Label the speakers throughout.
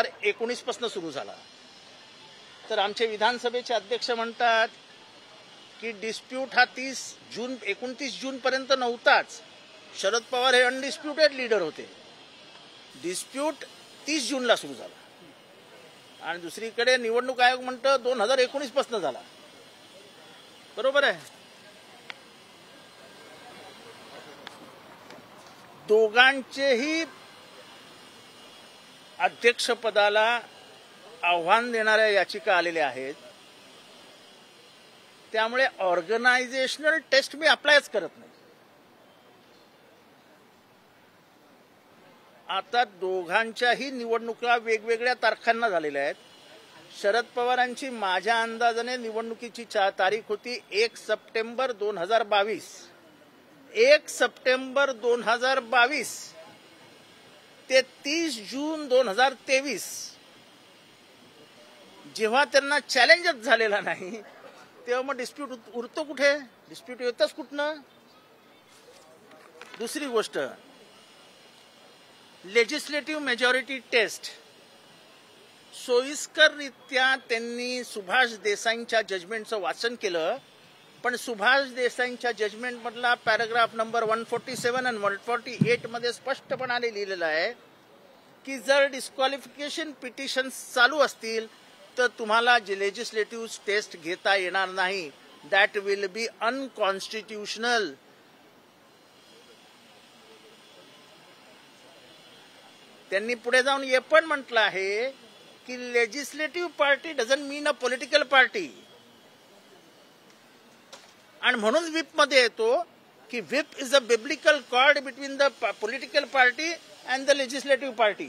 Speaker 1: 2019 पासून सुरू झाला. तर आमचे विधानसभेचे अध्यक्ष म्हणतात की डिस्प्यूट हा 29 जून पर्यंत नव्हताच. शरद पवार हे अनडिस्प्युटेड लीडर होते. डिस्प्यूट 30 जूनला सुरू झाला आणि दुसरीकडे निवडणूक आयोग म्हणतो 2019 पासून झाला. बरोबर आहे. दोघांचेही अध्यक्षपदाला आव्हान देणाऱ्या याचिका आलेल्या आहेत. त्यामुळे ऑर्गनायझेशनल टेस्ट मी अप्लायच करत नाही. आता दोघांच्याही निवडणुका वेगवेगळ्या तारखांना झालेल्या आहेत. शरद पवारांची माझ्या अंदाजाने निवडणुकीची तारीख होती 1 सप्टेंबर 2022. 1 सप्टेंबर 2022 ते 30 जून 2023. जेव्हा त्यांना चॅलेंजच झालेला नाही तेव्हा मग डिस्प्यूट उरतो कुठे? डिस्प्यूट येतच कुठनं? दुसरी गोष्ट, लेजिस्लेटिव्ह मेजॉरिटी टेस्ट. सोयीस्कररित्या त्यांनी सुभाष देसाईंच्या जजमेंटचं वाचन केलं, पण सुभाष देसाईंच्या जजमेंटमधला पॅराग्राफ नंबर 147 आणि 148 मध्ये स्पष्टपणाने लिहिलेलं आहे की जर डिस्क्वालिफिकेशन पिटिशन चालू असतील तर तुम्हाला लेजिस्लेटिव्ह टेस्ट घेता येणार नाही. That will be unconstitutional. त्यांनी पुढे जाऊन हे पण म्हटलं आहे की legislative party doesn't mean a political party. आणि म्हणून व्हिप मध्ये येतो की whip is a biblical cord between the political party and the legislative party.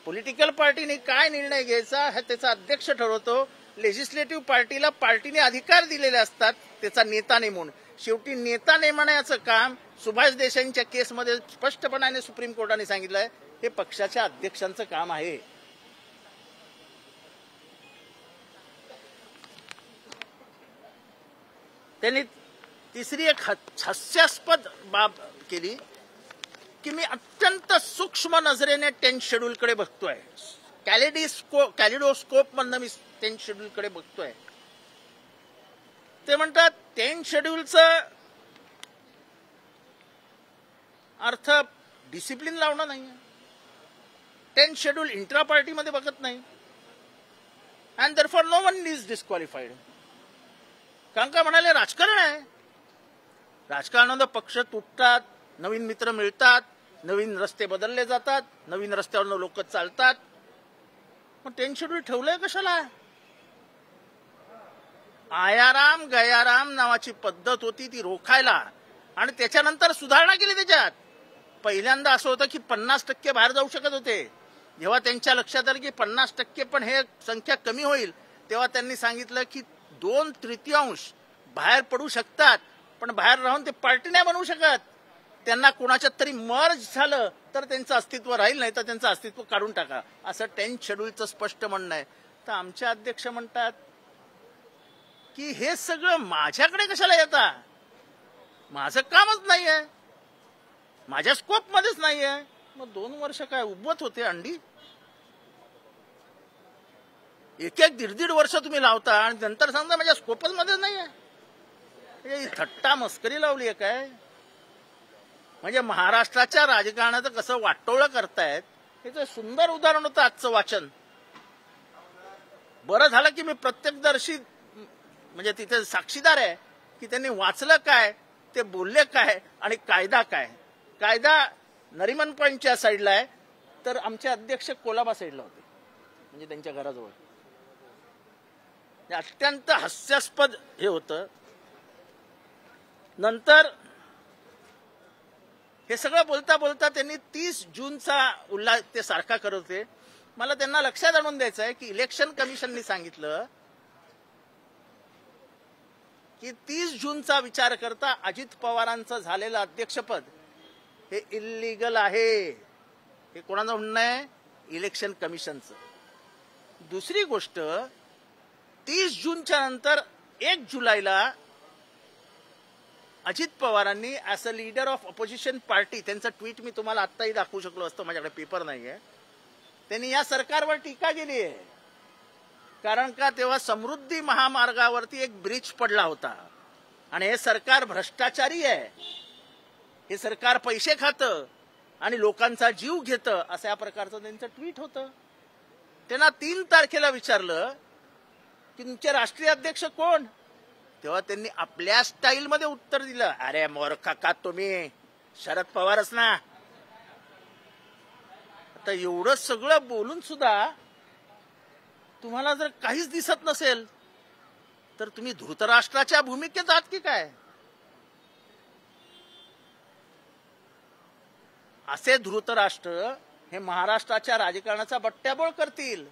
Speaker 1: Political पार्टीने काय निर्णय घ्यायचा हे त्याचा अध्यक्ष ठरवतो. लेजिस्लेटिव्ह पार्टीला पार्टीने अधिकार दिलेले असतात त्याचा नेता नेमून. शेवटी नेता नेमण्याचं काम सुभाष देसाईंच्या केसमध्ये स्पष्टपणाने सुप्रीम कोर्टाने सांगितलंय हे पक्षाच्या अध्यक्षांचं काम आहे. त्यांनी तिसरी एक हास्यास्पद बाब केली की मी अत्यंत सूक्ष्म नजरेने 10th शेड्यूलकडे बघतोय. कॅलिडोस्कोप मधनं मी 10th शेड्यूलकडे बघतोय. ते म्हणतात 10th शेड्यूलचं अर्थ डिसिप्लिन लावणं नाहीये. 10th शेड्यूल इंट्रा पार्टीमध्ये बघत नाही and therefore no one is disqualified. कारण का म्हणाले राजकारण आहे. राजकारणात पक्ष तुटतात, नवीन मित्र मिळतात, नवीन रस्ते बदलले जातात, नवीन रस्त्यावर लोक चालतात. मग 10th शेड्यूल ठेवलंय कशाला? आयाराम गयाराम नावाची पद्धत होती ती रोखायला आणि त्याच्यानंतर सुधारणा केली त्याच्यात. पहिल्यांदा असं होतं की 50% बाहेर जाऊ शकत होते. जेव्हा त्यांच्या लक्षात आलं की 50% पण हे संख्या कमी होईल तेव्हा त्यांनी सांगितलं की 2/3 बाहेर पडू शकतात, पण बाहेर राहून ते पार्टी नाही बनवू शकत. त्यांना कोणाच्यात तरी मर्ज झालं तर त्यांचं अस्तित्व राहील, नाही तर त्यांचं अस्तित्व काढून टाका, असं 10th शेड्यूलचं स्पष्ट म्हणणं आहे. तर आमचे अध्यक्ष म्हणतात की हे सगळं माझ्याकडे कशाला येता? माझं कामच नाहीये, माझ्या स्कोपमध्येच नाहीये. मग 2 वर्ष काय उबत होते अंडी? 1-1.5 वर्ष तुम्ही लावता आणि नंतर सांगता माझ्या स्कोपच मध्येच नाहीये. ही थट्टा मस्करी लावली आहे काय? म्हणजे महाराष्ट्राच्या राजकारणाचं कसं वाटोळं करतायत याचं सुंदर उदाहरण होतं आजचं वाचन. बरं झालं की मी प्रत्यक्षदर्शी म्हणजे तिथे साक्षीदार आहे की त्यांनी वाचलं काय, ते बोलले काय आणि कायदा काय. कायदा नरिमन पॉईंटच्या साईडला आहे तर आमचे अध्यक्ष कोलाबा साईडला होते, म्हणजे त्यांच्या घराजवळ. अत्यंत हास्यास्पद हे होतं. नंतर हे सगळं बोलता बोलता त्यांनी 30 जूनचा उल्लेख ते सारखा करत होते. मला त्यांना लक्षात आणून द्यायचं आहे की इलेक्शन कमिशनने सांगितलं की 30 जूनचा विचार करता अजित पवारांचं झालेलं अध्यक्षपद हे इल्लीगल आहे. हे कोणाचं म्हणणं आहे? इलेक्शन कमिशनचं. दुसरी गोष्ट, 30 जूनच्या नंतर 1 जुलैला अजित पवारांनी as a leader of opposition party, त्यांचं ट्विट मी तुम्हाला आत्ताही दाखवू शकलो असतो, माझ्याकडे पेपर नाहीये, त्यांनी या सरकारवर टीका केली आहे. कारण का तेव्हा समृद्धी महामार्गावरती एक ब्रिज पडला होता आणि हे सरकार भ्रष्टाचारी आहे, हे सरकार पैसे खातं आणि लोकांचा जीव घेतं, अशा या प्रकारचं त्यांचं ट्विट होतं. त्यांना 3 तारखेला विचारलं की तुमचे राष्ट्रीय अध्यक्ष कोण, तेव्हा त्यांनी आपल्या स्टाईलमध्ये उत्तर दिलं, अरे मोरखा का तुम्ही शरद पवारच ना. आता एवढं सगळं बोलून सुद्धा तुम्हाला जर काहीच दिसत नसेल तर तुम्ही धृतराष्ट्राच्या भूमिकेत आहात की काय. असे धृतराष्ट्र हे महाराष्ट्राच्या राजकारणाचा बट्ट्याबोळ करतील.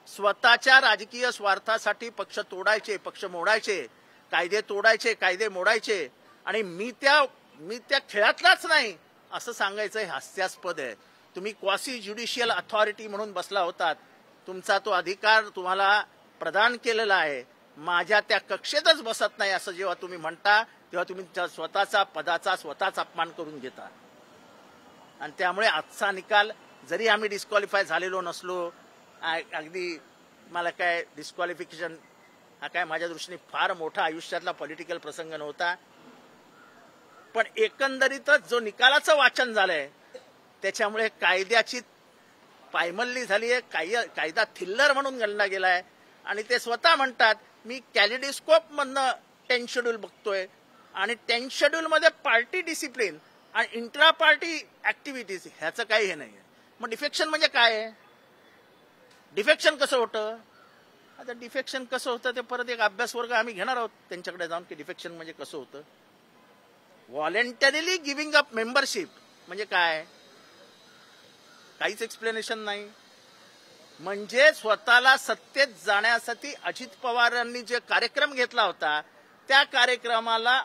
Speaker 1: स्वतःच्या राजकीय स्वार्थासाठी पक्ष तोडायचे, पक्ष मोडायचे, कायदे तोडायचे, कायदे मोडायचे आणि मी त्या खेळातलाच नाही असं सांगायचं हे हास्यास्पद आहे. तुम्ही क्वासी ज्युडिशियल अथॉरिटी म्हणून बसला होतात, तुमचा तो अधिकार तुम्हाला प्रदान केलेला आहे, माझ्या त्या कक्षेतच बसत नाही असं जेव्हा तुम्ही म्हणता तेव्हा तुम्ही स्वतःचा पदाचा स्वतःच अपमान करून घेता. आणि त्यामुळे आजचा निकाल जरी आम्ही डिस्क्वालिफाय झालेलो नसलो, अगदी मला काय डिस्क्वालिफिकेशन हा काय माझ्या दृष्टीने फार मोठा आयुष्यातला पॉलिटिकल प्रसंग नव्हता, पण एकंदरीतच जो निकालाचं वाचन झालंय त्याच्यामुळे कायद्याची पायमल्ली झाली आहे, कायदा थिल्लर म्हणून गणला गेलाय. आणि ते स्वतः म्हणतात मी कॅलिडोस्कोप मधनं 10 शेड्यूल बघतोय आणि 10 शेड्यूल मध्ये पार्टी डिसिप्लिन आणि इंट्रा पार्टी ऍक्टिव्हिटीज ह्याचं काही हे नाही. मग डिफेक्शन म्हणजे काय आहे, डिफेक्शन कसं होतं. आता डिफेक्शन कसं होतं ते परत एक अभ्यास वर्ग आम्ही घेणार आहोत त्यांच्याकडे जाऊन की डिफेक्शन म्हणजे कसं होतं. व्हॉलेंटरीली गिव्हिंग अप मेंबरशिप म्हणजे काय, काहीच एक्सप्लेनेशन नाही. म्हणजे स्वतःला सत्तेत जाण्यासाठी अजित पवारांनी जे कार्यक्रम घेतला होता त्या कार्यक्रमाला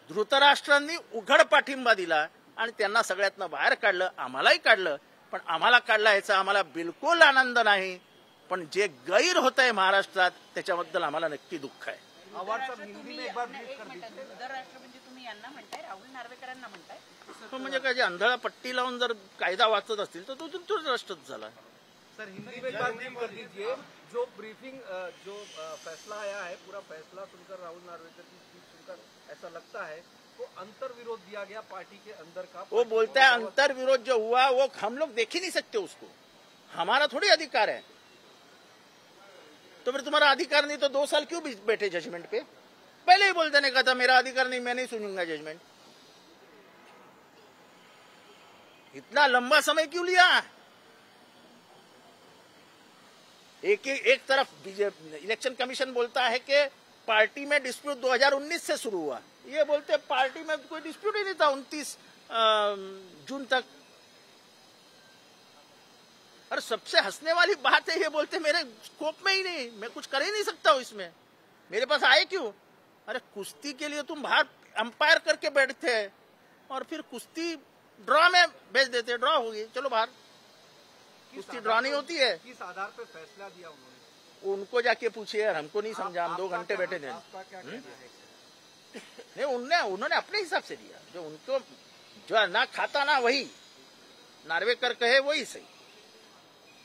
Speaker 1: धृतराष्ट्रांनी उघड पाठिंबा दिला आणि त्यांना सगळ्यातनं बाहेर काढलं, आम्हालाही काढलं. पण आम्हाला काढला याचा आम्हाला बिलकुल आनंद नाही, पण जे गैर होत आहे महाराष्ट्रात त्याच्याबद्दल आम्हाला नक्की दुःख आहे. म्हणजे काय, जे अंधळा पट्टी लावून जर कायदा वाचत असतील तर तो राष्ट्रच झाला.
Speaker 2: सर हिंदी में बात कर दीजिए. जो ब्रीफिंग जो फैसला आया है, पूरा फैसला सुनकर राहुल नार्वेकर की स्पीच सुनकर ऐसा लगता है वो अंतर्विरोध दिया गया पार्टी के अंदर का.
Speaker 1: वो बोलता है अंतर्विरोध जो हुआ वो हम लोग देख ही नहीं सकते उसको, हमारा थोड़ी अधिकार है. तो फिर तुम्हारा अधिकार नहीं तो 2 साल क्यों बैठे जजमेंट पे. पहले ही बोलते नहीं, कहा था मेरा अधिकार नहीं, मैं नहीं सुनूंगा जजमेंट. इतना लंबा समय क्यों लिया. एक तरफ इलेक्शन कमीशन बोलता है कि पार्टी में डिस्प्यूट 2019 से शुरू हुआ, ये बोलते पार्टी में कोई डिस्प्यूट ही नहीं था 29 जून तक. और सबसे हंसने वाली बात है, ये बोलते मेरे स्कोप में ही नहीं, मैं कुछ कर ही नहीं सकता हूं इसमें, मेरे पास आए क्यों. अरे कुश्ती के लिए तुम बाहर अंपायर करके बैठते हैं और फिर कुश्ती ड्रॉ में भेज देते, ड्रॉ होगी चलो बाहर. कुश्ती ड्रॉ नहीं होती है.
Speaker 2: किस आधार पर फैसला दिया उन्होंने,
Speaker 1: उनको जाके पूछिए यार, हमको नहीं समझा. हम 2 घंटे बैठे थे. नहीं, उन्होंने अपने हिसाब से दिया, जो उनको जो ना खाता ना वही नार्वेकर कहे वही सही.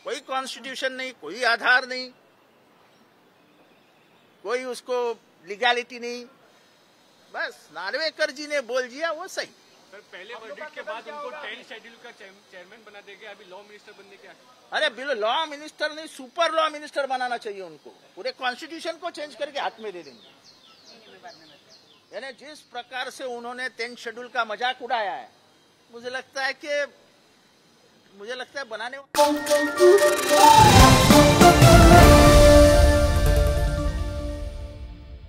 Speaker 1: कोई कॉन्स्टिट्यूशन नहीं, कोई आधार नहीं, कोई उसको लीगैलिटी नहीं, बस नार्वेकर जी ने बोल दिया वो सही.
Speaker 3: सर पहले वर्डिक्ट के बाद उनको 10 शेड्यूल का चेयरमैन बना देंगे, अभी लॉ मिनिस्टर बनने के.
Speaker 1: अरे बिल्कुल लॉ मिनिस्टर नहीं, सुपर लॉ मिनिस्टर बनाना चाहिए उनको. पूरे कॉन्स्टिट्यूशन को चेंज करके हाथ में दे देंगे. यानी जिस प्रकार से उन्होंने 10 शेड्यूल का मजाक उड़ाया है, मुझे लगता है बनाने